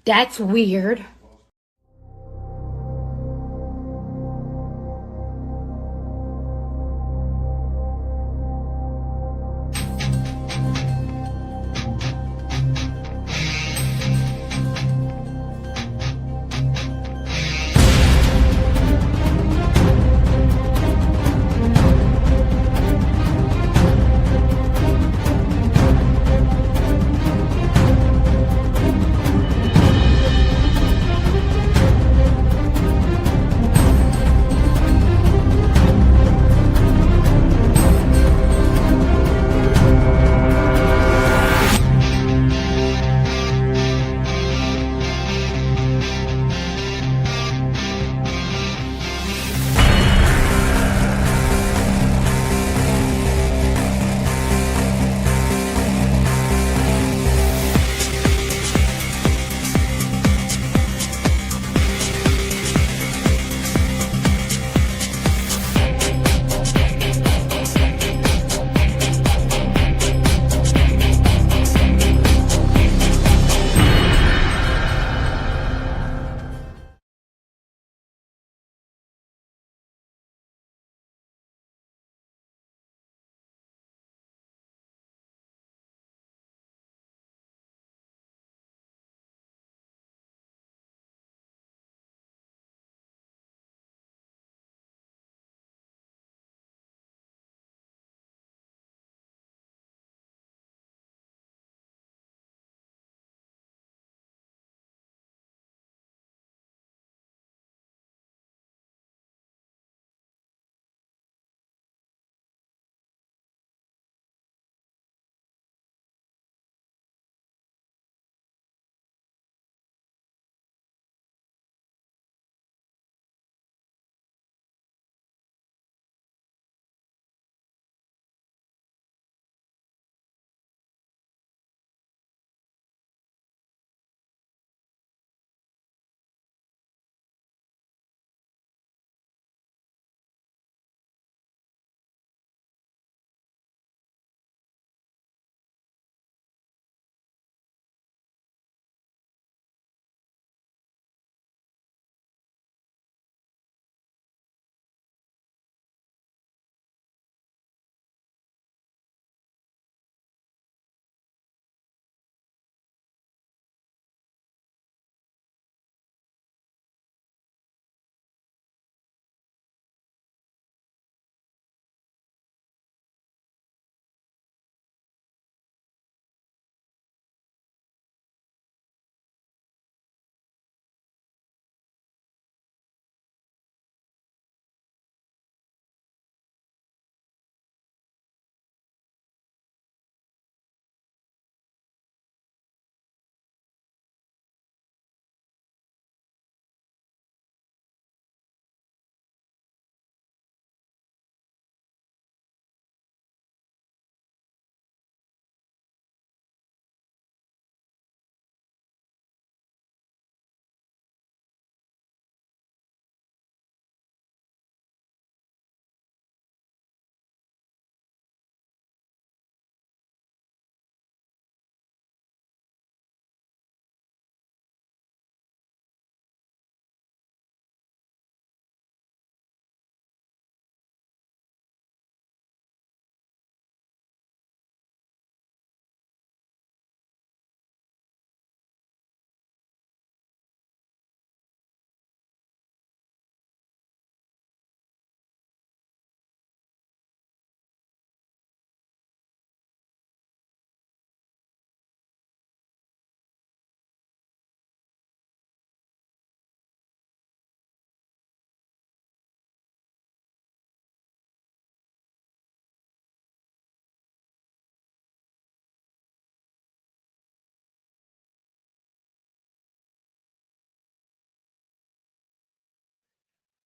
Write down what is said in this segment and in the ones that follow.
That's weird.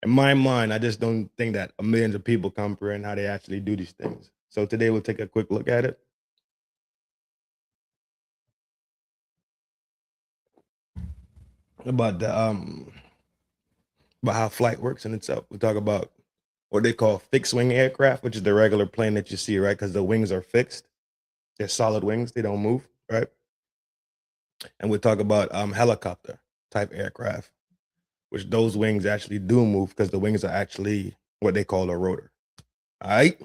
In my mind, I just don't think that millions of people comprehend how they actually do these things. So today we'll take a quick look at it. About the about how flight works in itself. We talk about what they call fixed wing aircraft, which is the regular plane that you see, right? Because the wings are fixed. They're solid wings, they don't move, right? And we talk about helicopter type aircraft, which those wings actually do move because the wings are actually what they call a rotor. All right,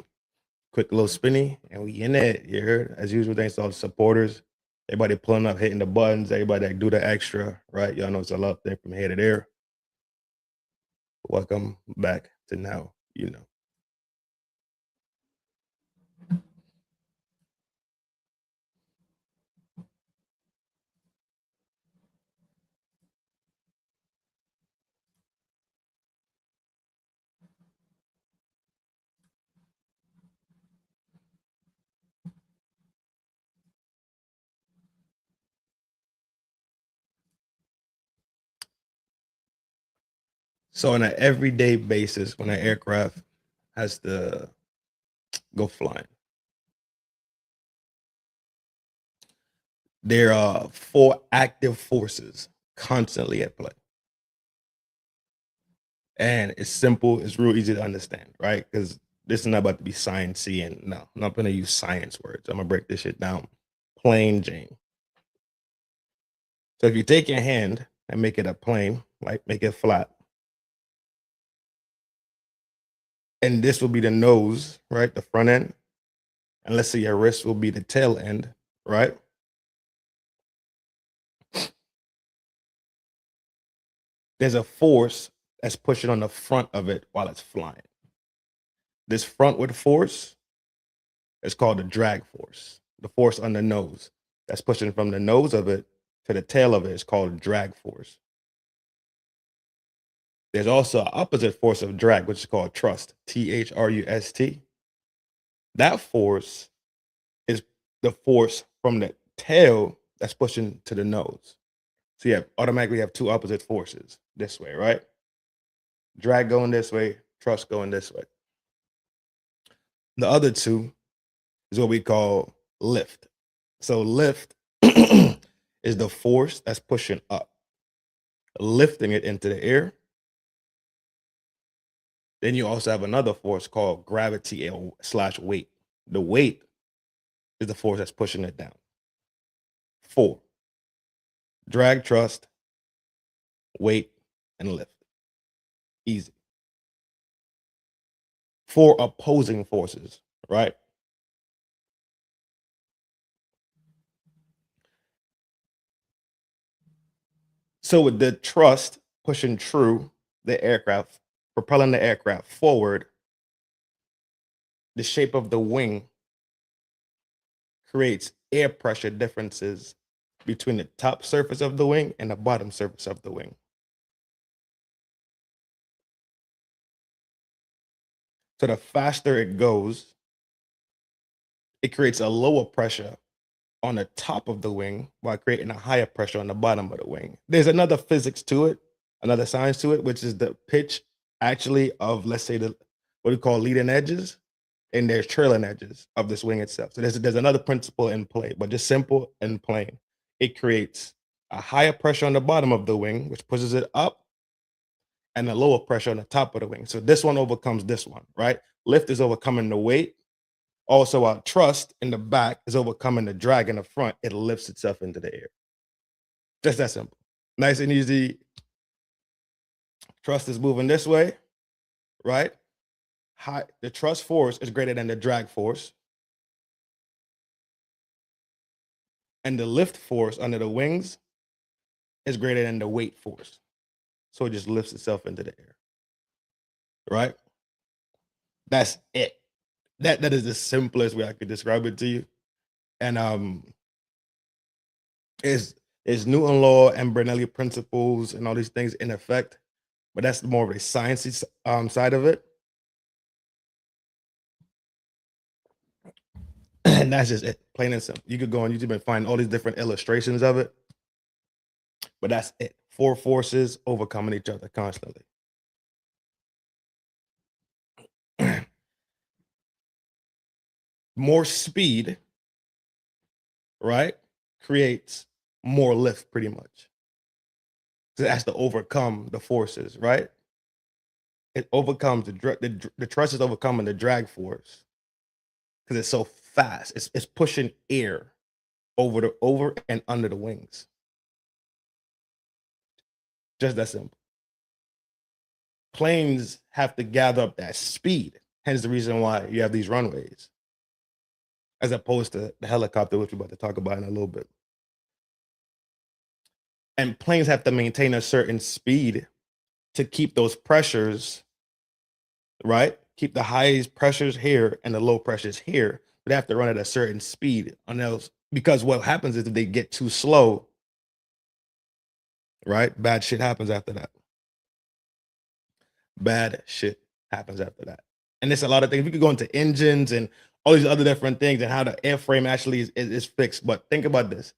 quick little spinny, and we in it. You heard? As usual, thanks to all the supporters. Everybody pulling up, hitting the buttons. Everybody that do the extra, right? Y'all know it's a love thing from here to there. Welcome back to Now You Know. So on an everyday basis, when an aircraft has to go flying, there are four active forces constantly at play. And it's simple, it's real easy to understand, right? Because this is not about to be sciencey, and no, I'm not gonna use science words. I'm gonna break this shit down plain Jane. So if you take your hand and make it a plane, like make it flat, and this will be the nose, right? The front end. And let's say your wrist will be the tail end, right? There's a force that's pushing on the front of it while it's flying. This frontward force is called the drag force. The force on the nose that's pushing from the nose of it to the tail of it is called drag force. There's also an opposite force of drag, which is called thrust, Trust. That force is the force from the tail that's pushing to the nose. So you automatically have two opposite forces this way, right? Drag going this way, thrust going this way. The other two is what we call lift. So lift is the force that's pushing up, lifting it into the air. Then you also have another force called gravity slash weight. The weight is the force that's pushing it down. Four: drag, thrust, weight, and lift. Easy. Four opposing forces, right? So with the thrust pushing through the aircraft, propelling the aircraft forward, the shape of the wing creates air pressure differences between the top surface of the wing and the bottom surface of the wing. So the faster it goes, it creates a lower pressure on the top of the wing while creating a higher pressure on the bottom of the wing. There's another physics to it, another science to it, which is the pitch actually of, let's say, the what we call leading edges, and there's trailing edges of this wing itself. So there's another principle in play, but just simple and plain. It creates a higher pressure on the bottom of the wing, which pushes it up, and a lower pressure on the top of the wing. So this one overcomes this one, right? Lift is overcoming the weight. Also, our thrust in the back is overcoming the drag in the front. It lifts itself into the air. Just that simple. Nice and easy. Thrust is moving this way, right? The thrust force is greater than the drag force. And the lift force under the wings is greater than the weight force. So it just lifts itself into the air. Right? That's it. That is the simplest way I could describe it to you. And is Newton law and Bernoulli principles and all these things in effect, but that's more of a sciencey side of it. And that's just it, plain and simple. You could go on YouTube and find all these different illustrations of it, but that's it. Four forces overcoming each other constantly. More speed, right, creates more lift pretty much. So it has to overcome the forces, right? It overcomes the thrust is overcoming the drag force because it's so fast. It's pushing air over and under the wings. Just that simple. Planes have to gather up that speed. Hence the reason why you have these runways, as opposed to the helicopter, which we're about to talk about in a little bit. And planes have to maintain a certain speed to keep those pressures, right? Keep the highest pressures here and the low pressures here. But they have to run at a certain speed on those, because what happens is if they get too slow, right? Bad shit happens after that. Bad shit happens after that. And there's a lot of things. We could go into engines and all these other different things and how the airframe actually is fixed. But think about this.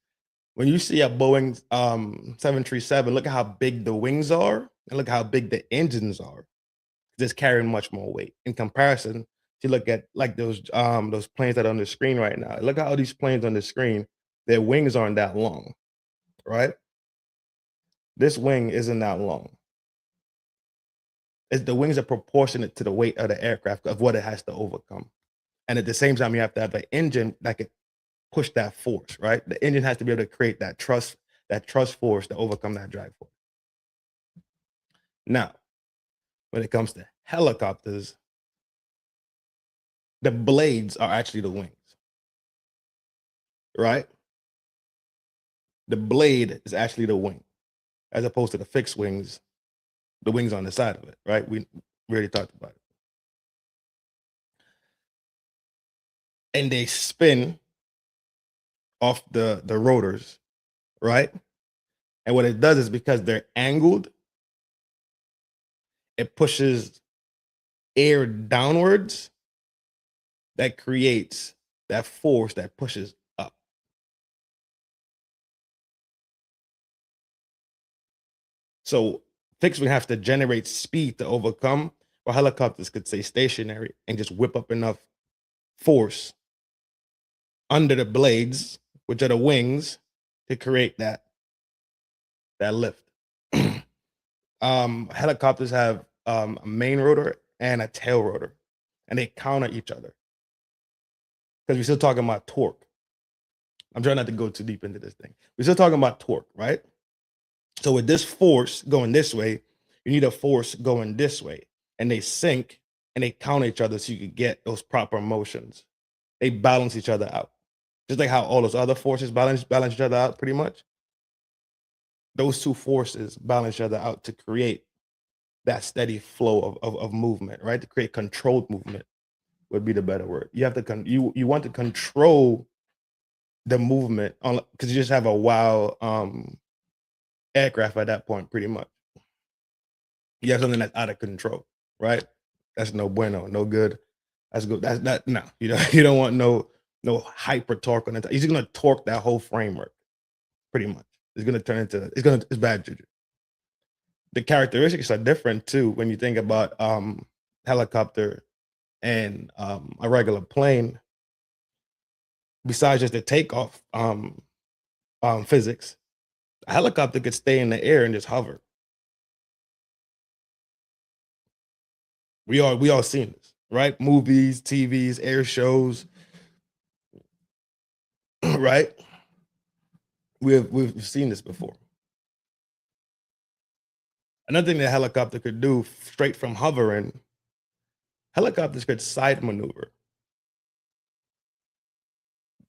When you see a Boeing 737, look at how big the wings are and look how big the engines are. Just carrying much more weight. In comparison, if you look at like those planes that are on the screen right now. Look at all these planes on the screen, their wings aren't that long, right? This wing isn't that long. The wings are proportionate to the weight of the aircraft of what it has to overcome. And at the same time, you have to have an engine that can push that force, right? The engine has to be able to create that trust force to overcome that drag force. Now, when it comes to helicopters, the blades are actually the wings, right? The blade is actually the wing, as opposed to the fixed wings, the wings on the side of it, right? We already talked about it. And they spin off the rotors, right? And what it does is because they're angled, it pushes air downwards that creates that force that pushes up. So fixed wing has to generate speed to overcome, or helicopters could stay stationary and just whip up enough force under the blades, which are the wings, to create that lift. Helicopters have a main rotor and a tail rotor, and they counter each other because we're still talking about torque. I'm trying not to go too deep into this thing. We're still talking about torque, right? So with this force going this way, you need a force going this way, and they sync and they counter each other so you can get those proper motions. They balance each other out, just like how all those other forces balance each other out, pretty much. Those two forces balance each other out to create that steady flow of movement, right? To create controlled movement would be the better word. You have to you want to control the movement on, because you just have a wild aircraft at that point, pretty much. You have something that's out of control, right? That's no bueno, no good. That's good. That's not no. You don't want no hyper torque on it. He's gonna torque that whole framework, pretty much. It's gonna turn into it's bad juju. The characteristics are different too when you think about helicopter and a regular plane. Besides just the takeoff physics, a helicopter could stay in the air and just hover. We all seen this, right? Movies, TVs, air shows, right? We've seen this before. Another thing that a helicopter could do straight from hovering, helicopters could side maneuver.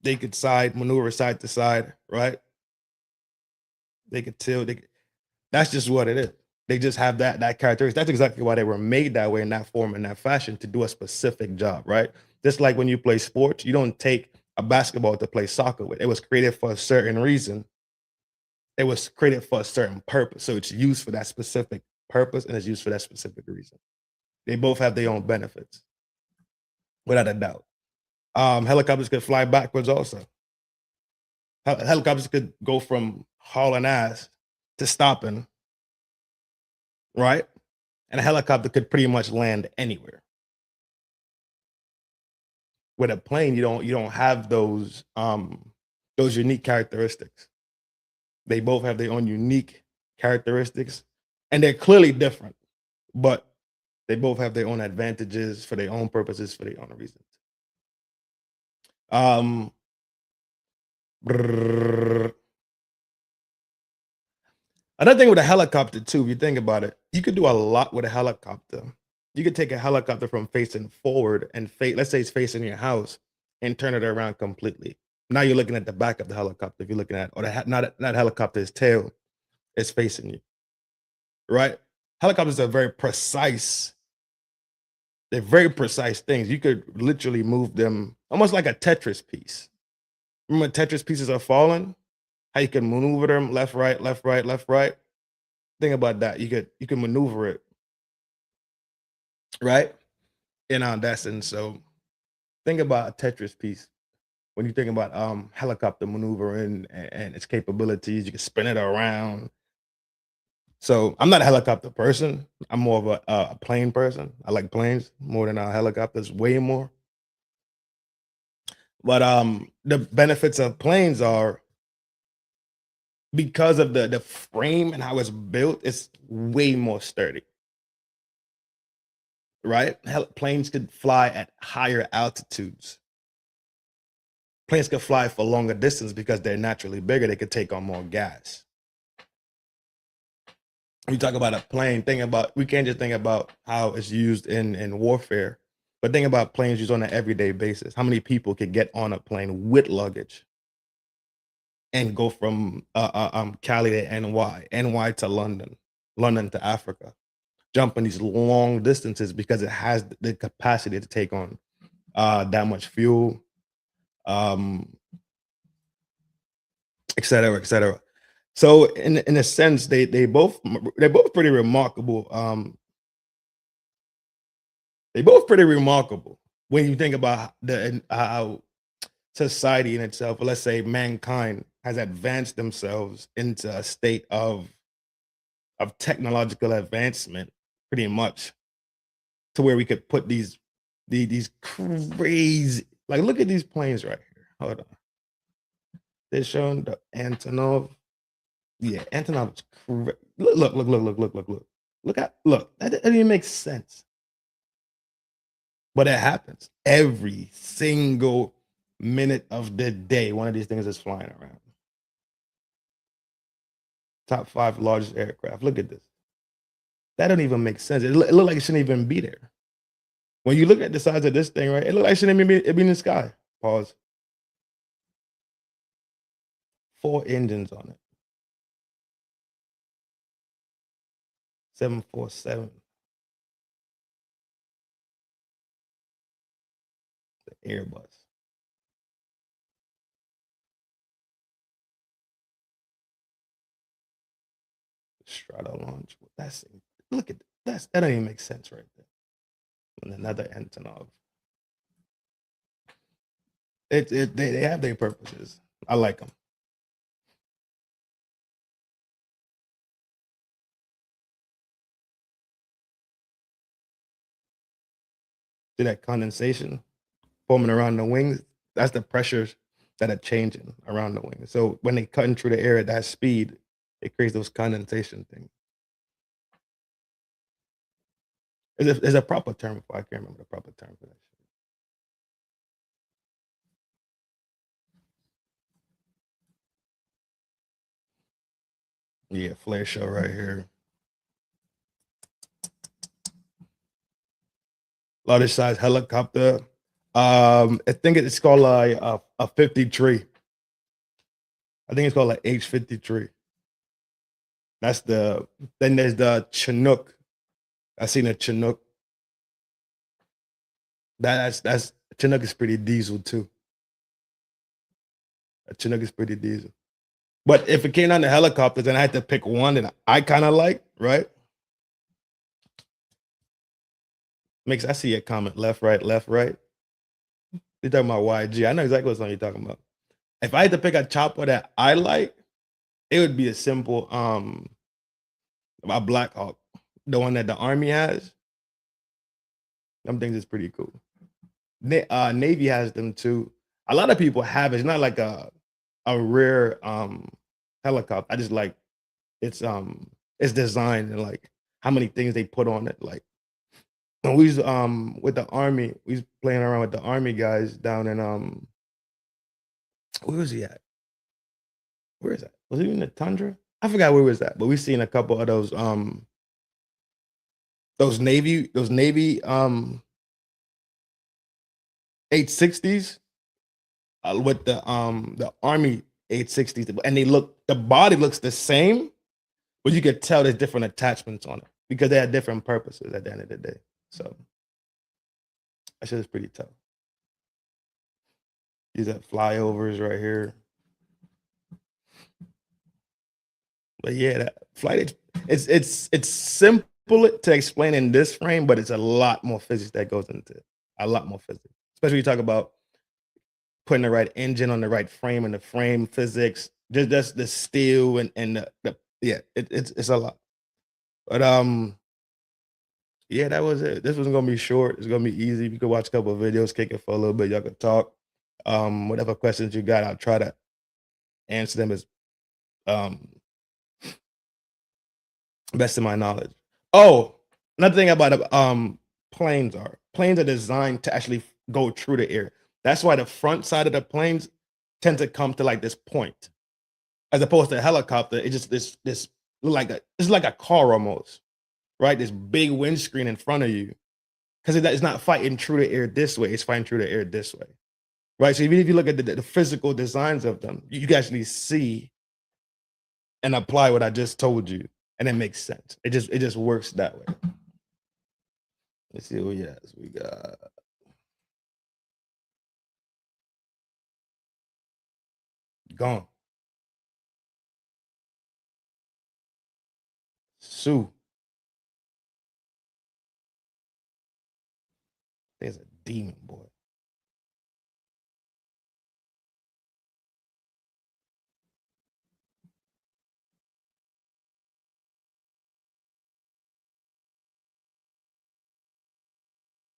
They could side maneuver side to side, right? They could tilt. That's just what it is. They just have that characteristic. That's exactly why they were made that way in that form in that fashion, to do a specific job, right? Just like when you play sports, you don't take a basketball to play soccer with. It was created for a certain reason. It was created for a certain purpose. So it's used for that specific purpose and it's used for that specific reason. They both have their own benefits, without a doubt. Helicopters could fly backwards also. Helicopters could go from hauling ass to stopping, right? And a helicopter could pretty much land anywhere. With a plane, you don't have those unique characteristics. They both have their own unique characteristics, and they're clearly different, but they both have their own advantages for their own purposes, for their own reasons. Um, brrr. Another thing with a helicopter too, if you think about it, you could do a lot with a helicopter. You could take a helicopter from facing forward and let's say it's facing your house and turn it around completely. Now you're looking at the back of the helicopter. If you're looking at, or not helicopter's tail is facing you, right? Helicopters are very precise. They're very precise things. You could literally move them almost like a Tetris piece. Remember when Tetris pieces are falling? How you can maneuver them left, right, left, right, left, right. Think about that. You can maneuver it, right? In that sense. So think about a Tetris piece when you think about helicopter maneuvering and its capabilities. You can spin it around. So I'm not a helicopter person. I'm more of a plane person. I like planes more than helicopters, way more. But the benefits of planes are because of the frame and how it's built, it's way more sturdy, right? Planes could fly at higher altitudes. Planes could fly for longer distance because they're naturally bigger. They could take on more gas. When you talk about a plane, we can't just think about how it's used in warfare, but think about planes used on an everyday basis. How many people could get on a plane with luggage and go from Cali to NY to London, London to Africa, jumping these long distances because it has the capacity to take on that much fuel, um, et cetera, et cetera. So in a sense, they're both pretty remarkable. They're both pretty remarkable when you think about how society in itself, or let's say mankind, has advanced themselves into a state of technological advancement, pretty much, to where we could put these crazy, like, look at these planes right here. Hold on, they're showing the Antonov. Yeah, Antonov is look. That doesn't even make sense, but it happens every single minute of the day. One of these things is flying around. Top 5 largest aircraft. Look at this. That don't even make sense. It look like it shouldn't even be there. When you look at the size of this thing, right, it look like it shouldn't even be in the sky. Pause. 4 engines on it. 747, the Airbus. Strata launch. Look at that don't even make sense right there. And another Antonov. They have their purposes. I like them. See that condensation forming around the wings? That's the pressures that are changing around the wings. So when they cutting through the air at that speed, it creates those condensation things. There's a proper term for it. I can't remember the proper term for that shit. Yeah, flare show right here. Largest size helicopter. I think it's called a 53. I think it's called like H-53. That's then there's the Chinook. I seen a Chinook. That's Chinook is pretty diesel too. A Chinook is pretty diesel. But if it came down to helicopters and I had to pick one that I kind of like, right? Makes I see a comment left, right, left, right. You're talking about YG. I know exactly what song you're talking about. If I had to pick a chopper that I like, it would be a simple a Black Hawk, the one that the army has. Them things is pretty cool. Navy has them too. A lot of people have it. It's not like a rare helicopter. I just like it's designed and like how many things they put on it. Like when we was with the army, we was playing around with the army guys down in where was he at? Where is that? Was he in the tundra? I forgot where it was at, but we seen a couple of those Navy 860s with the Army 860s, and the body looks the same, but you could tell there's different attachments on it because they had different purposes at the end of the day. So that shit is pretty tough. These are flyovers right here. But yeah, that flight it's simple to explain in this frame, but it's a lot more physics that goes into it. A lot more physics. Especially you talk about putting the right engine on the right frame and the frame physics. Just the steel and the yeah, it's a lot. But yeah, that was it. This was gonna be short. It's gonna be easy. You could watch a couple of videos, kick it for a little bit. Y'all could talk. Whatever questions you got, I'll try to answer them as um best of my knowledge. Oh, another thing about planes are designed to actually go through the air. That's why the front side of the planes tend to come to like this point, as opposed to a helicopter. It just this look like it's like a car almost, right? This big windscreen in front of you because it's not fighting through the air this way. It's fighting through the air this way, right? So even if you look at the physical designs of them, you can actually see and apply what I just told you, and it makes sense. It just works that way. Let's see what else we got. Gone. Sue. There's a demon boy.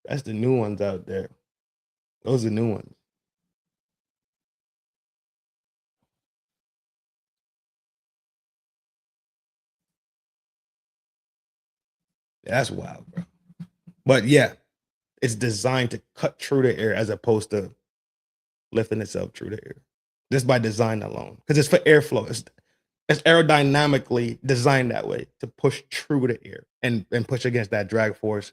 That's the new ones out there. Those are new ones. That's wild, bro. But yeah, it's designed to cut through the air as opposed to lifting itself through the air. Just by design alone. Because it's for airflow. It's aerodynamically designed that way to push through the air and push against that drag force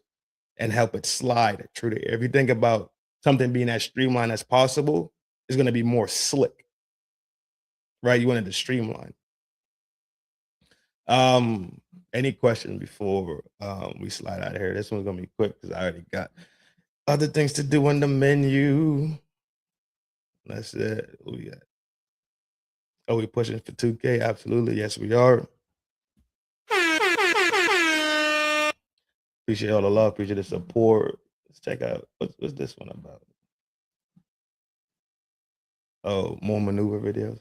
and help it slide through the air. If you think about something being as streamlined as possible, it's going to be more slick, right? You want it to streamline. Any questions before we slide out of here? This one's gonna be quick because I already got other things to do on the menu. That's it. What we got? Are we pushing for 2K? Absolutely. Yes, we are. Appreciate all the love, appreciate the support. Let's check out what's this one about? Oh, more maneuver videos.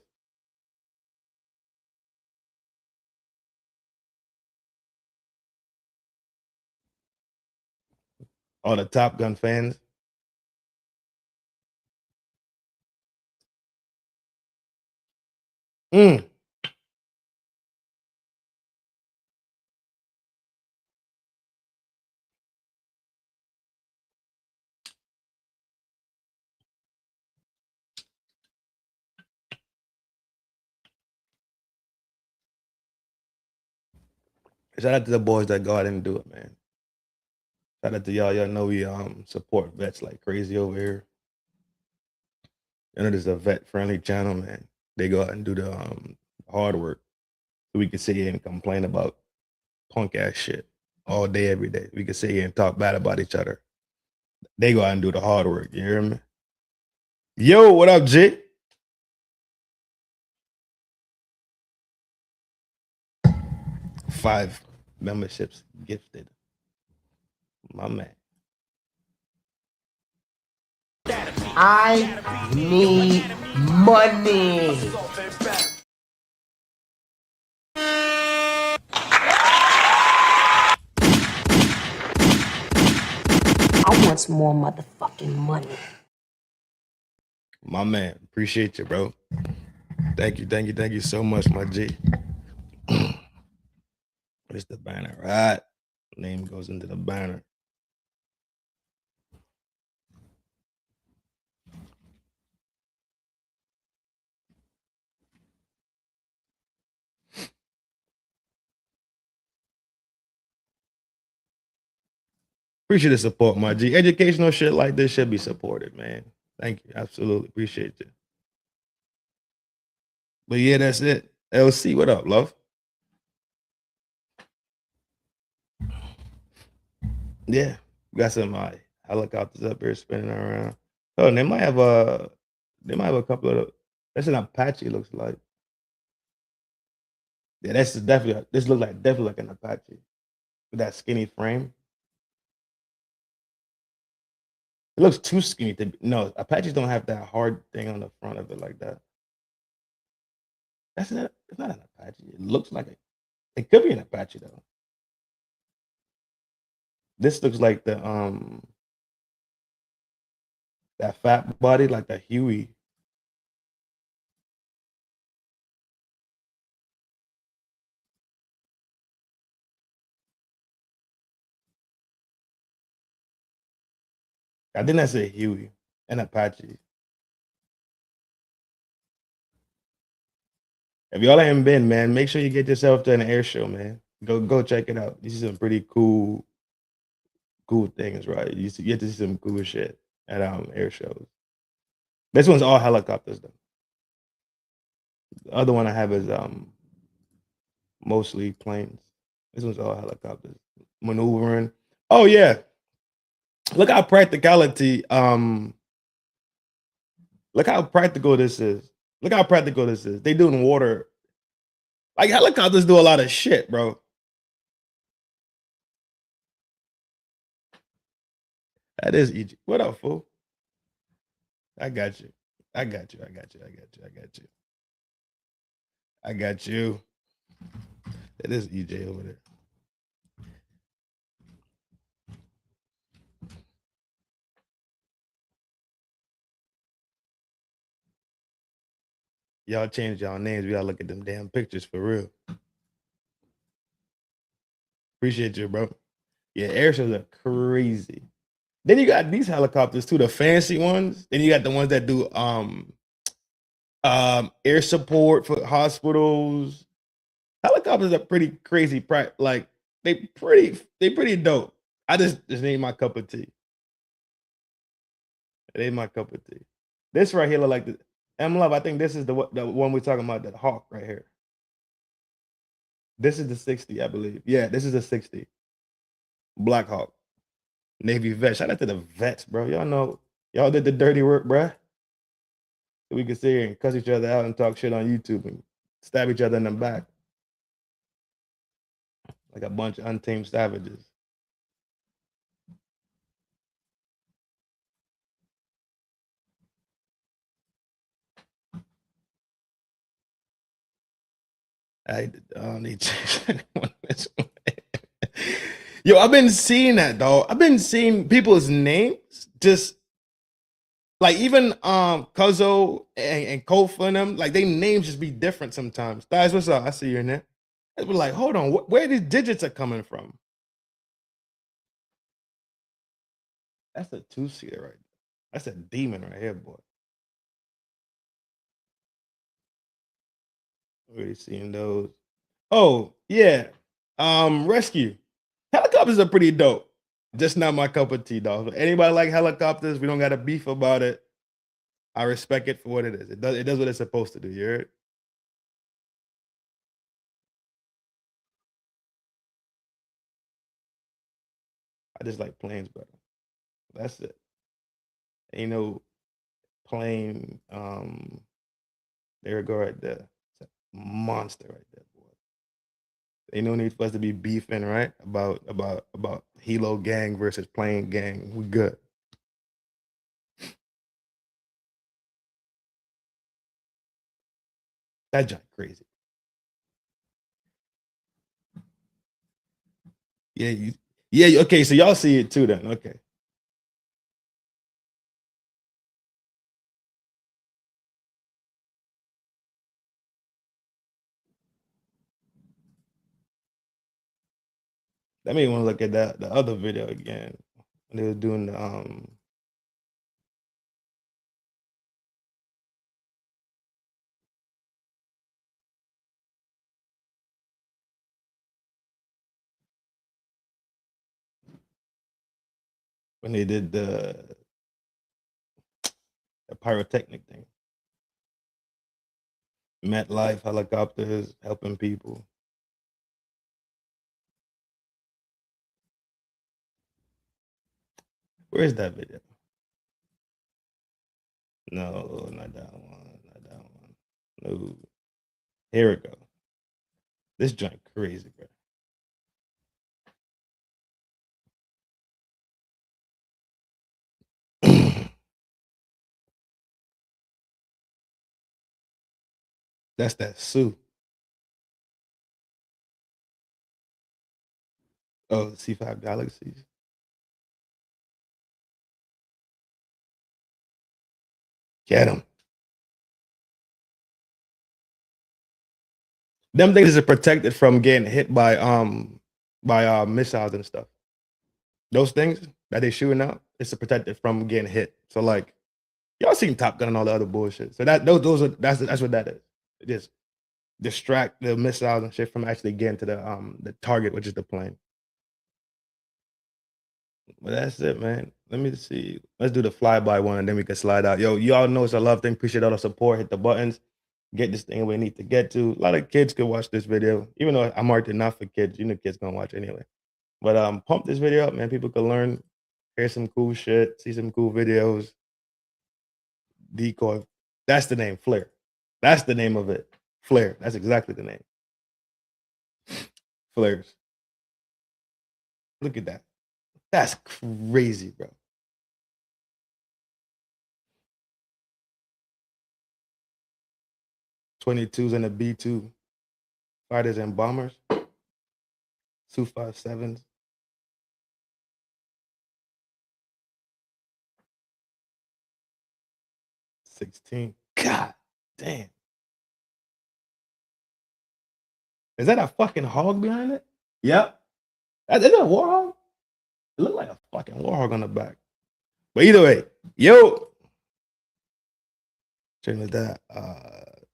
All the Top Gun fans. Mm. Shout out to the boys that go out and do it, man. Shout out to y'all. Y'all know we support vets like crazy over here. You know, there's a vet friendly channel, man. They go out and do the hard work. So we can sit here and complain about punk ass shit all day, every day. We can sit here and talk bad about each other. They go out and do the hard work. You hear me? Yo, what up, Jit? 5 memberships gifted. My man. I need money. I want some more motherfucking money. My man. Appreciate you, bro. Thank you so much, my G. It's the banner, right? Name goes into the banner. Appreciate the support, my G. Educational shit like this should be supported, man. Thank you. Absolutely appreciate you. But yeah, that's it. LC, what up, love? Yeah, got some helicopters up here spinning around. Oh, and they might have a couple of. That's an Apache. Looks like. Yeah, that's definitely. This looks like definitely like an Apache with that skinny frame. It looks too skinny to be. No, Apaches don't have that hard thing on the front of it like that. That's not. It's not an Apache. It looks like it. It could be an Apache though. This looks like the that fat body, like the Huey. I think that's a Huey, an Apache. If y'all haven't been, man, make sure you get yourself to an air show, man. Go check it out. You see some pretty cool things, right? You get to see some cool shit at air shows. This one's all helicopters though. The other one I have is mostly planes. This one's all helicopters maneuvering. Oh yeah, look how practicality. Look how practical this is. Look how practical this is. They doing water. Like helicopters do a lot of shit, bro. That is Egypt. What up, fool? I got you. I got you. I got you. I got you. I got you. I got you. That is EJ over there. Y'all change y'all names. We gotta look at them damn pictures for real. Appreciate you, bro. Yeah, air shows are crazy. Then you got these helicopters too, the fancy ones. Then you got the ones that do air support for hospitals. Helicopters are pretty crazy. Like they pretty dope. I just need my cup of tea. It ain't my cup of tea. This right here look like the M Love. I think this is the one we're talking about. That Hawk right here. This is the 60, I believe. Yeah, this is the 60. Black Hawk. Navy vet. Shout out to the vets, bro. Y'all know y'all did the dirty work, bro. So we can sit here and cuss each other out and talk shit on YouTube and stab each other in the back like a bunch of untamed savages. I don't need to. Yo, I've been seeing that, dog. I've been seeing people's names just like even Cuzzo and Kofa and them, like they names just be different sometimes. Guys, what's up? I see you in there. I was like, hold on, where these digits are coming from? That's a two-seater right there. That's a demon right here, boy. Already seeing those. Oh, yeah. Rescue. Helicopters are pretty dope. Just not my cup of tea, dog. Anybody like helicopters? We don't got a beef about it. I respect it for what it is. It does what it's supposed to do. You heard? I just like planes better. That's it. Ain't no plane. There we go right there. It's a monster right there, boy. Ain't no need for us to be beefing, right? About Hilo gang versus plane gang. We good. That junk crazy. Yeah, yeah. Okay, so y'all see it too then. Okay. That made me want to look at the other video again. When they were doing the when they did the pyrotechnic thing. MetLife helicopters helping people. Where's that video? No, not that one. Not that one. No. Here we go. This joint crazy, bro. That's that Sue. Oh, C5 Galaxies. Get them. Them things are protected from getting hit by missiles and stuff. Those things that they shooting out, it's protected from getting hit. So like y'all seen Top Gun and all the other bullshit. So those are that's what that is. It just distract the missiles and shit from actually getting to the target, which is the plane. But that's it, man. Let me see. Let's do the flyby one and then we can slide out. Yo, y'all know it's a love thing. Appreciate all the support. Hit the buttons. Get this thing where we need to get to. A lot of kids could watch this video, even though I marked it not for kids. You know, kids gonna watch anyway. But pump this video up, man. People can learn, hear some cool shit, see some cool videos. Decoy. That's the name, Flare. That's the name of it. Flare. That's exactly the name. Flares. Look at that. That's crazy, bro. 22s and a B2 fighters and bombers. Su-57s. $16. God damn. Is that a fucking hog behind it? Yep. Is that a warhog? It looked like a fucking warhog on the back. But either way, yo. Chilling with that.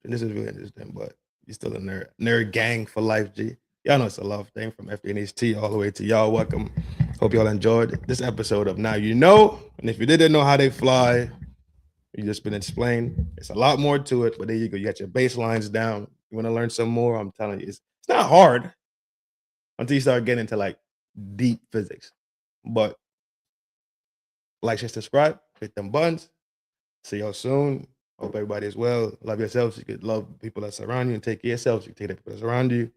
This is really interesting, but you're still a nerd. Nerd gang for life, G. Y'all know it's a love thing from FDNHT all the way to y'all. Welcome. Hope y'all enjoyed this episode of Now You Know. And if you didn't know how they fly, you just been explained. It's a lot more to it, but there you go. You got your baselines down. You want to learn some more? I'm telling you, it's not hard until you start getting into like deep physics. But like, share, subscribe, hit them buttons. See y'all soon. Hope everybody is well. Love yourselves. You could love people that surround you and take care of yourselves. You can take the people that surround you.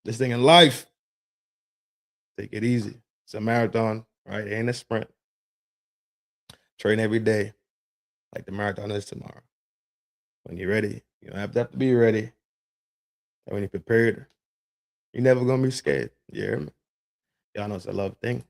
This thing in life, take it easy. It's a marathon, right? It ain't a sprint. Train every day like the marathon is tomorrow. When you're ready, you don't have to be ready. And when you're prepared, you're never going to be scared. You hear me? Y'all know it's a love thing.